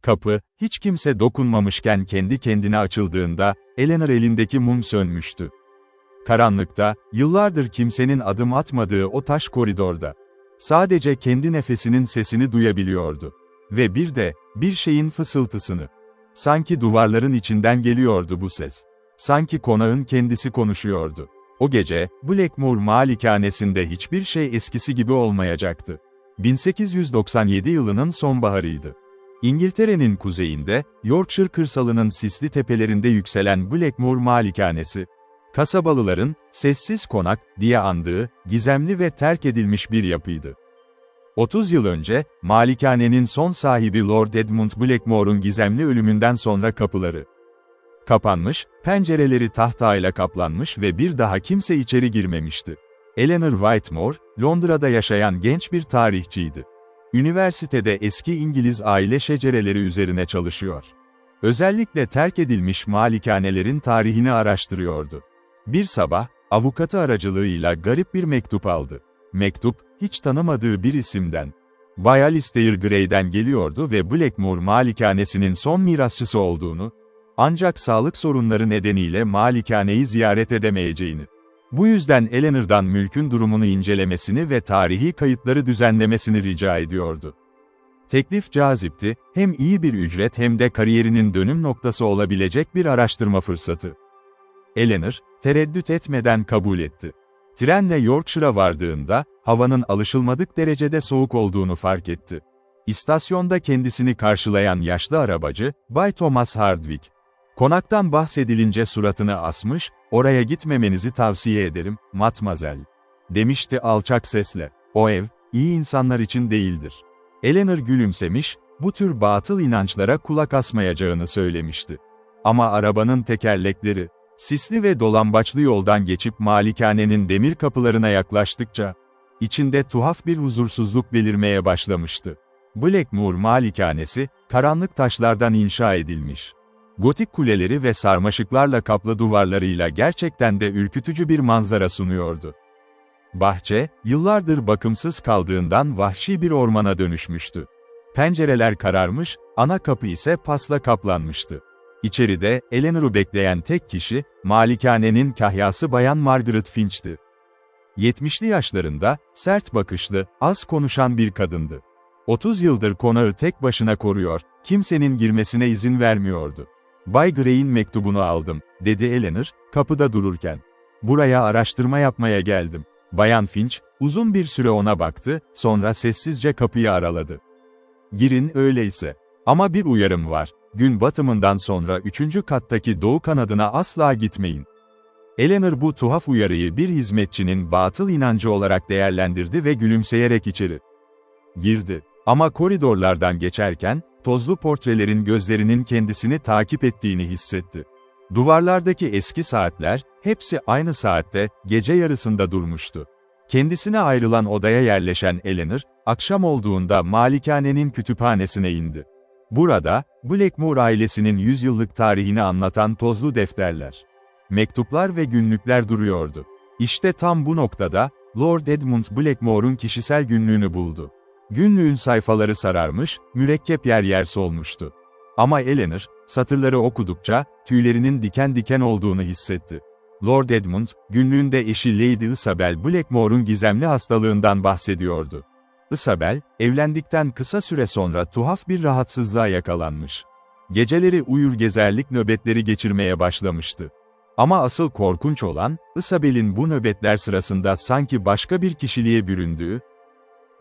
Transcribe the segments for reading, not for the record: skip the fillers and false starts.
Kapı, hiç kimse dokunmamışken kendi kendine açıldığında, Eleanor elindeki mum sönmüştü. Karanlıkta, yıllardır kimsenin adım atmadığı o taş koridorda, sadece kendi nefesinin sesini duyabiliyordu. Ve bir şeyin fısıltısını. Sanki duvarların içinden geliyordu bu ses. Sanki konağın kendisi konuşuyordu. O gece, Blackmoor malikanesinde hiçbir şey eskisi gibi olmayacaktı. 1897 yılının sonbaharıydı. İngiltere'nin kuzeyinde, Yorkshire kırsalının sisli tepelerinde yükselen Blackmoor malikanesi, kasabalıların, sessiz konak diye andığı, gizemli ve terk edilmiş bir yapıydı. 30 yıl önce, malikanenin son sahibi Lord Edmund Blackmoor'un gizemli ölümünden sonra kapıları kapanmış, pencereleri tahtayla kaplanmış ve bir daha kimse içeri girmemişti. Eleanor Whitmore, Londra'da yaşayan genç bir tarihçiydi. Üniversitede eski İngiliz aile şecereleri üzerine çalışıyor. Özellikle terk edilmiş malikanelerin tarihini araştırıyordu. Bir sabah, avukatı aracılığıyla garip bir mektup aldı. Mektup, hiç tanımadığı bir isimden, Bay Alistair Gray'den geliyordu ve Blackmoor malikanesinin son mirasçısı olduğunu, ancak sağlık sorunları nedeniyle malikaneyi ziyaret edemeyeceğini. Bu yüzden Eleanor'dan mülkün durumunu incelemesini ve tarihi kayıtları düzenlemesini rica ediyordu. Teklif cazipti, hem iyi bir ücret hem de kariyerinin dönüm noktası olabilecek bir araştırma fırsatı. Eleanor, tereddüt etmeden kabul etti. Trenle Yorkshire'a vardığında, havanın alışılmadık derecede soğuk olduğunu fark etti. İstasyonda kendisini karşılayan yaşlı arabacı, Bay Thomas Hardwick, konaktan bahsedilince suratını asmış, "Oraya gitmemenizi tavsiye ederim, matmazel," demişti alçak sesle. "O ev, iyi insanlar için değildir." Eleanor gülümsemiş, bu tür batıl inançlara kulak asmayacağını söylemişti. Ama arabanın tekerlekleri, sisli ve dolambaçlı yoldan geçip malikanenin demir kapılarına yaklaştıkça, içinde tuhaf bir huzursuzluk belirmeye başlamıştı. Blackmoor malikanesi, karanlık taşlardan inşa edilmiş. Gotik kuleleri ve sarmaşıklarla kaplı duvarlarıyla gerçekten de ürkütücü bir manzara sunuyordu. Bahçe, yıllardır bakımsız kaldığından vahşi bir ormana dönüşmüştü. Pencereler kararmış, ana kapı ise pasla kaplanmıştı. İçeride, Eleanor'u bekleyen tek kişi, malikanenin kahyası Bayan Margaret Finch'ti. 70'li yaşlarında, sert bakışlı, az konuşan bir kadındı. 30 yıldır konağı tek başına koruyor, kimsenin girmesine izin vermiyordu. "Bay Gray'in mektubunu aldım," dedi Eleanor, kapıda dururken. "Buraya araştırma yapmaya geldim." Bayan Finch, uzun bir süre ona baktı, sonra sessizce kapıyı araladı. "Girin öyleyse. Ama bir uyarım var. Gün batımından sonra 3. kattaki doğu kanadına asla gitmeyin." Eleanor bu tuhaf uyarıyı bir hizmetçinin batıl inancı olarak değerlendirdi ve gülümseyerek içeri girdi. Ama koridorlardan geçerken, tozlu portrelerin gözlerinin kendisini takip ettiğini hissetti. Duvarlardaki eski saatler, hepsi aynı saatte, gece yarısında durmuştu. Kendisine ayrılan odaya yerleşen Eleanor, akşam olduğunda malikanenin kütüphanesine indi. Burada, Blackmoor ailesinin 100 yıllık tarihini anlatan tozlu defterler, mektuplar ve günlükler duruyordu. İşte tam bu noktada, Lord Edmund Blackmoor'un kişisel günlüğünü buldu. Günlüğün sayfaları sararmış, mürekkep yer yer solmuştu. Ama Eleanor, satırları okudukça, tüylerinin diken diken olduğunu hissetti. Lord Edmund, günlüğünde eşi Lady Isabel Blackmoor'un gizemli hastalığından bahsediyordu. Isabel, evlendikten kısa süre sonra tuhaf bir rahatsızlığa yakalanmış. Geceleri uyur gezerlik nöbetleri geçirmeye başlamıştı. Ama asıl korkunç olan, Isabel'in bu nöbetler sırasında sanki başka bir kişiliğe büründüğü,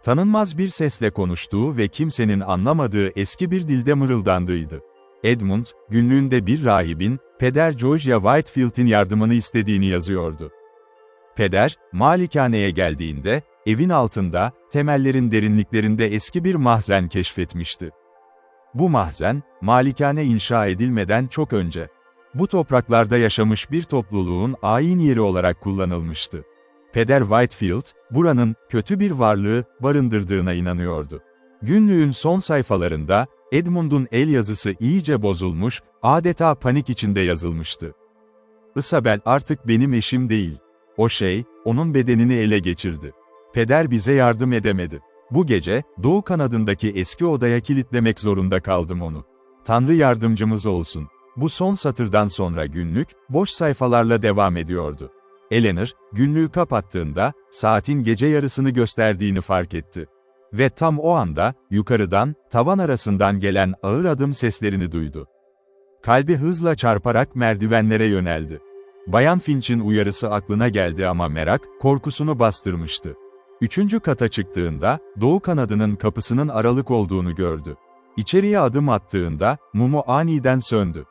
tanınmaz bir sesle konuştuğu ve kimsenin anlamadığı eski bir dilde mırıldandığıydı. Edmund, günlüğünde bir rahibin, Peder Georgia Whitefield'in yardımını istediğini yazıyordu. Peder, malikaneye geldiğinde, evin altında, temellerin derinliklerinde eski bir mahzen keşfetmişti. Bu mahzen, malikane inşa edilmeden çok önce, bu topraklarda yaşamış bir topluluğun ayin yeri olarak kullanılmıştı. Peder Whitefield, buranın, kötü bir varlığı, barındırdığına inanıyordu. Günlüğün son sayfalarında, Edmund'un el yazısı iyice bozulmuş, adeta panik içinde yazılmıştı. "Isabel artık benim eşim değil. O şey, onun bedenini ele geçirdi. Peder bize yardım edemedi. Bu gece, doğu kanadındaki eski odaya kilitlemek zorunda kaldım onu. Tanrı yardımcımız olsun. Bu son satırdan sonra günlük, boş sayfalarla devam ediyordu. Eleanor, günlüğü kapattığında, saatin gece yarısını gösterdiğini fark etti. Ve tam o anda, yukarıdan, tavan arasından gelen ağır adım seslerini duydu. Kalbi hızla çarparak merdivenlere yöneldi. Bayan Finch'in uyarısı aklına geldi ama merak, korkusunu bastırmıştı. 3. kata çıktığında, doğu kanadının kapısının aralık olduğunu gördü. İçeriye adım attığında, mumu aniden söndü.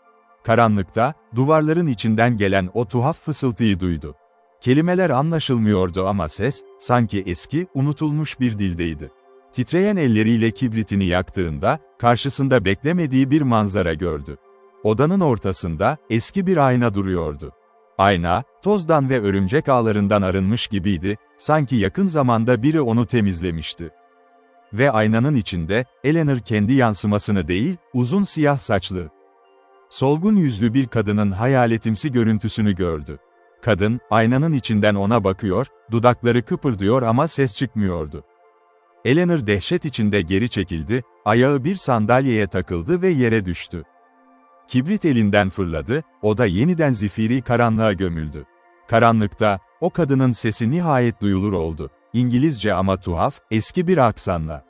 Karanlıkta, duvarların içinden gelen o tuhaf fısıltıyı duydu. Kelimeler anlaşılmıyordu ama ses, sanki eski, unutulmuş bir dildeydi. Titreyen elleriyle kibritini yaktığında, karşısında beklemediği bir manzara gördü. Odanın ortasında, eski bir ayna duruyordu. Ayna, tozdan ve örümcek ağlarından arınmış gibiydi, sanki yakın zamanda biri onu temizlemişti. Ve aynanın içinde, Eleanor kendi yansımasını değil, uzun siyah saçlı, solgun yüzlü bir kadının hayaletimsi görüntüsünü gördü. Kadın, aynanın içinden ona bakıyor, dudakları kıpırdıyor ama ses çıkmıyordu. Eleanor dehşet içinde geri çekildi, ayağı bir sandalyeye takıldı ve yere düştü. Kibrit elinden fırladı, oda yeniden zifiri karanlığa gömüldü. Karanlıkta, o kadının sesi nihayet duyulur oldu. İngilizce ama tuhaf, eski bir aksanla.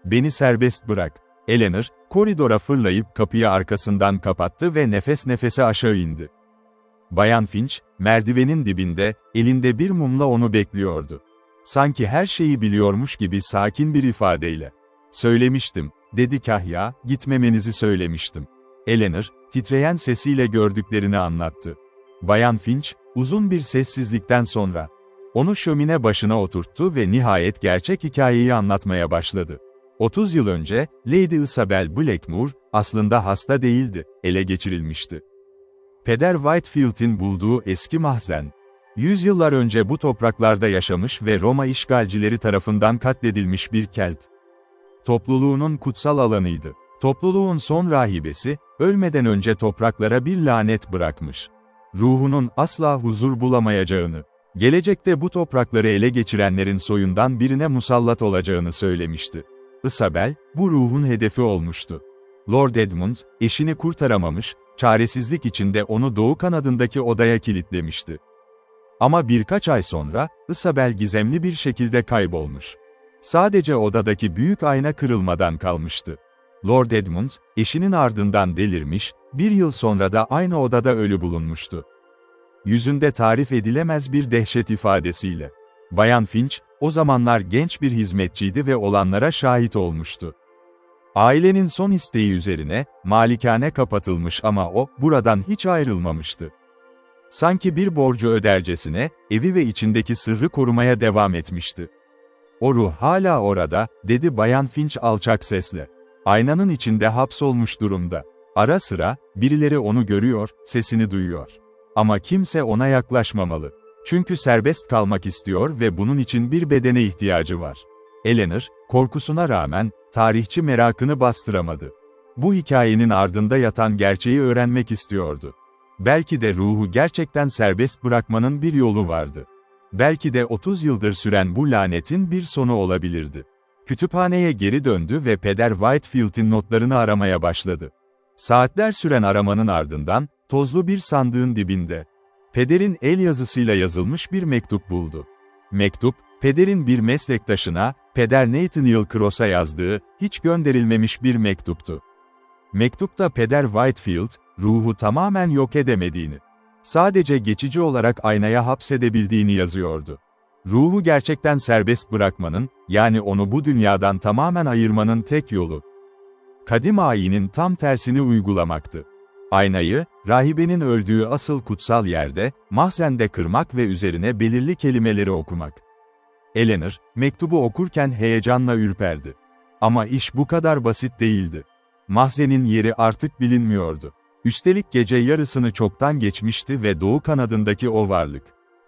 "Beni serbest bırak." Eleanor, koridora fırlayıp kapıyı arkasından kapattı ve nefes nefese aşağı indi. Bayan Finch, merdivenin dibinde, elinde bir mumla onu bekliyordu. Sanki her şeyi biliyormuş gibi sakin bir ifadeyle. "Söylemiştim," dedi Kahya, "gitmemenizi söylemiştim." Eleanor, titreyen sesiyle gördüklerini anlattı. Bayan Finch, uzun bir sessizlikten sonra, onu şömine başına oturttu ve nihayet gerçek hikayeyi anlatmaya başladı. 30 yıl önce, Lady Isabel Blackmore, aslında hasta değildi, ele geçirilmişti. Peder Whitefield'in bulduğu eski mahzen, yüzyıllar önce bu topraklarda yaşamış ve Roma işgalcileri tarafından katledilmiş bir Kelt topluluğunun kutsal alanıydı. Topluluğun son rahibesi, ölmeden önce topraklara bir lanet bırakmış. Ruhunun asla huzur bulamayacağını, gelecekte bu toprakları ele geçirenlerin soyundan birine musallat olacağını söylemişti. Isabel, bu ruhun hedefi olmuştu. Lord Edmund, eşini kurtaramamış, çaresizlik içinde onu doğu kanadındaki odaya kilitlemişti. Ama birkaç ay sonra, Isabel gizemli bir şekilde kaybolmuş. Sadece odadaki büyük ayna kırılmadan kalmıştı. Lord Edmund, eşinin ardından delirmiş, bir yıl sonra da aynı odada ölü bulunmuştu. Yüzünde tarif edilemez bir dehşet ifadesiyle. Bayan Finch, o zamanlar genç bir hizmetçiydi ve olanlara şahit olmuştu. Ailenin son isteği üzerine, malikane kapatılmış ama o, buradan hiç ayrılmamıştı. Sanki bir borcu ödercesine, evi ve içindeki sırrı korumaya devam etmişti. "O ruh hala orada," dedi Bayan Finch alçak sesle. "Aynanın içinde hapsolmuş durumda. Ara sıra, birileri onu görüyor, sesini duyuyor. Ama kimse ona yaklaşmamalı. Çünkü serbest kalmak istiyor ve bunun için bir bedene ihtiyacı var." Eleanor, korkusuna rağmen, tarihçi merakını bastıramadı. Bu hikayenin ardında yatan gerçeği öğrenmek istiyordu. Belki de ruhu gerçekten serbest bırakmanın bir yolu vardı. Belki de 30 yıldır süren bu lanetin bir sonu olabilirdi. Kütüphaneye geri döndü ve Peder Whitefield'in notlarını aramaya başladı. Saatler süren aramanın ardından, tozlu bir sandığın dibinde, Peder'in el yazısıyla yazılmış bir mektup buldu. Mektup, Peder'in bir meslektaşına, Peder Nathaniel Cross'a yazdığı, hiç gönderilmemiş bir mektuptu. Mektupta Peder Whitefield, ruhu tamamen yok edemediğini, sadece geçici olarak aynaya hapsedebildiğini yazıyordu. Ruhu gerçekten serbest bırakmanın, yani onu bu dünyadan tamamen ayırmanın tek yolu, kadim ayinin tam tersini uygulamaktı. Aynayı, rahibenin öldüğü asıl kutsal yerde, mahzende kırmak ve üzerine belirli kelimeleri okumak. Eleanor, mektubu okurken heyecanla ürperdi. Ama iş bu kadar basit değildi. Mahzenin yeri artık bilinmiyordu. Üstelik gece yarısını çoktan geçmişti ve doğu kanadındaki o varlık,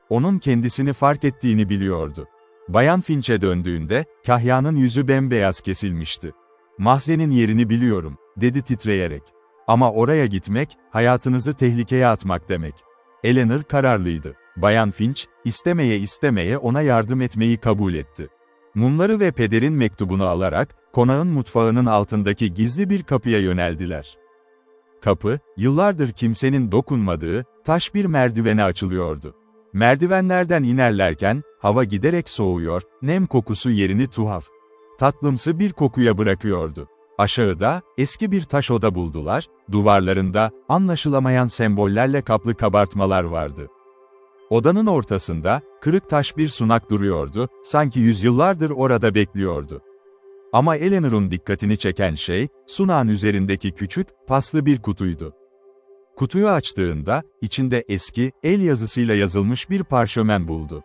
onun kendisini fark ettiğini biliyordu. Bayan Finch'e döndüğünde, Kahya'nın yüzü bembeyaz kesilmişti. "Mahzenin yerini biliyorum," dedi titreyerek. "Ama oraya gitmek, hayatınızı tehlikeye atmak demek." Eleanor kararlıydı. Bayan Finch, istemeye istemeye ona yardım etmeyi kabul etti. Mumları ve pederin mektubunu alarak, konağın mutfağının altındaki gizli bir kapıya yöneldiler. Kapı, yıllardır kimsenin dokunmadığı, taş bir merdivene açılıyordu. Merdivenlerden inerlerken, hava giderek soğuyor, nem kokusu yerini tuhaf, tatlımsı bir kokuya bırakıyordu. Aşağıda, eski bir taş oda buldular, duvarlarında, anlaşılamayan sembollerle kaplı kabartmalar vardı. Odanın ortasında, kırık taş bir sunak duruyordu, sanki yüzyıllardır orada bekliyordu. Ama Eleanor'un dikkatini çeken şey, sunağın üzerindeki küçük, paslı bir kutuydu. Kutuyu açtığında, içinde eski, el yazısıyla yazılmış bir parşömen buldu.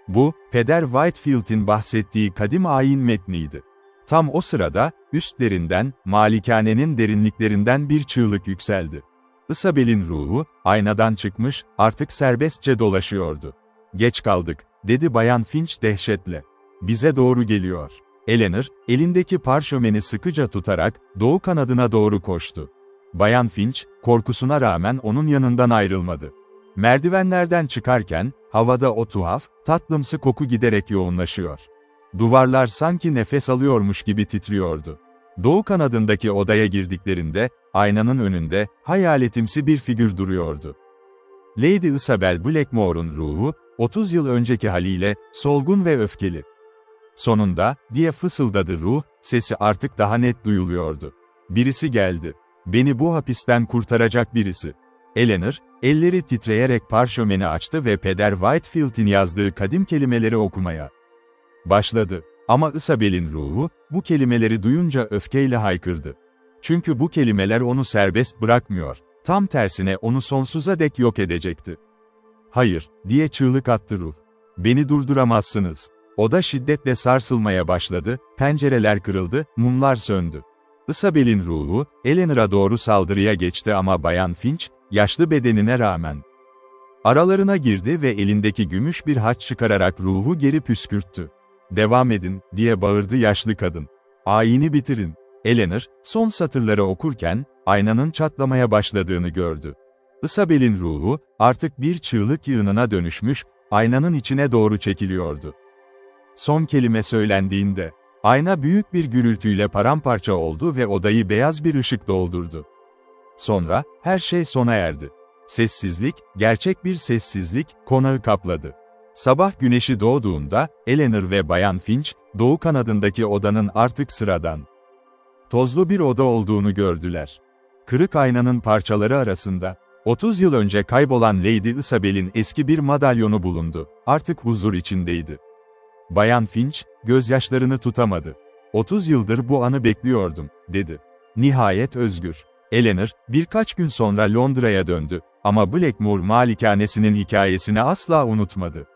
Bu, Peder Whitefield'in bahsettiği kadim ayin metniydi. Tam o sırada, üstlerinden, malikanenin derinliklerinden bir çığlık yükseldi. Isabel'in ruhu, aynadan çıkmış, artık serbestçe dolaşıyordu. "Geç kaldık," dedi Bayan Finch dehşetle. "Bize doğru geliyor." Eleanor, elindeki parşömeni sıkıca tutarak, doğu kanadına doğru koştu. Bayan Finch, korkusuna rağmen onun yanından ayrılmadı. Merdivenlerden çıkarken, havada o tuhaf, tatlımsı koku giderek yoğunlaşıyor. Duvarlar sanki nefes alıyormuş gibi titriyordu. Doğu kanadındaki odaya girdiklerinde, aynanın önünde, hayaletimsi bir figür duruyordu. Lady Isabel Blackmore'un ruhu, 30 yıl önceki haliyle, solgun ve öfkeli. "Sonunda," diye fısıldadı ruh, sesi artık daha net duyuluyordu. "Birisi geldi. Beni bu hapisten kurtaracak birisi." Eleanor, elleri titreyerek parşömeni açtı ve Peder Whitefield'in yazdığı kadim kelimeleri okumaya başladı. Ama Isabel'in ruhu, bu kelimeleri duyunca öfkeyle haykırdı. Çünkü bu kelimeler onu serbest bırakmıyor, tam tersine onu sonsuza dek yok edecekti. "Hayır," diye çığlık attı ruh. "Beni durduramazsınız." Oda şiddetle sarsılmaya başladı, pencereler kırıldı, mumlar söndü. Isabel'in ruhu, Eleanor'a doğru saldırıya geçti ama Bayan Finch, yaşlı bedenine rağmen aralarına girdi ve elindeki gümüş bir haç çıkararak ruhu geri püskürttü. "Devam edin," diye bağırdı yaşlı kadın. "Ayini bitirin." Eleanor, son satırları okurken, aynanın çatlamaya başladığını gördü. Isabel'in ruhu, artık bir çığlık yığınına dönüşmüş, aynanın içine doğru çekiliyordu. Son kelime söylendiğinde, ayna büyük bir gürültüyle paramparça oldu ve odayı beyaz bir ışık doldurdu. Sonra, her şey sona erdi. Sessizlik, gerçek bir sessizlik, konağı kapladı. Sabah güneşi doğduğunda, Eleanor ve Bayan Finch, doğu kanadındaki odanın artık sıradan tozlu bir oda olduğunu gördüler. Kırık aynanın parçaları arasında, 30 yıl önce kaybolan Lady Isabel'in eski bir madalyonu bulundu, artık huzur içindeydi. Bayan Finch, gözyaşlarını tutamadı. "30 yıldır bu anı bekliyordum," dedi. "Nihayet özgür." Eleanor, birkaç gün sonra Londra'ya döndü, ama Blackmore malikanesinin hikayesini asla unutmadı.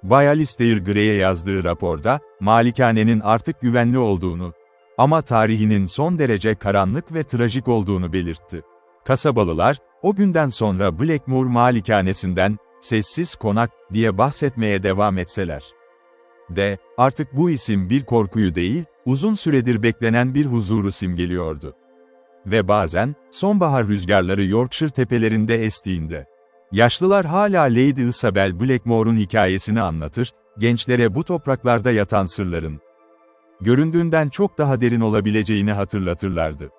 Bay Alistair Gray'e yazdığı raporda, malikanenin artık güvenli olduğunu, ama tarihinin son derece karanlık ve trajik olduğunu belirtti. Kasabalılar, o günden sonra Blackmore malikanesinden, "sessiz konak," diye bahsetmeye devam etseler artık bu isim bir korkuyu değil, uzun süredir beklenen bir huzuru simgeliyordu. Ve bazen, sonbahar rüzgarları Yorkshire tepelerinde estiğinde, yaşlılar hala Lady Isabel Blackmore'un hikayesini anlatır, gençlere bu topraklarda yatan sırların, göründüğünden çok daha derin olabileceğini hatırlatırlardı.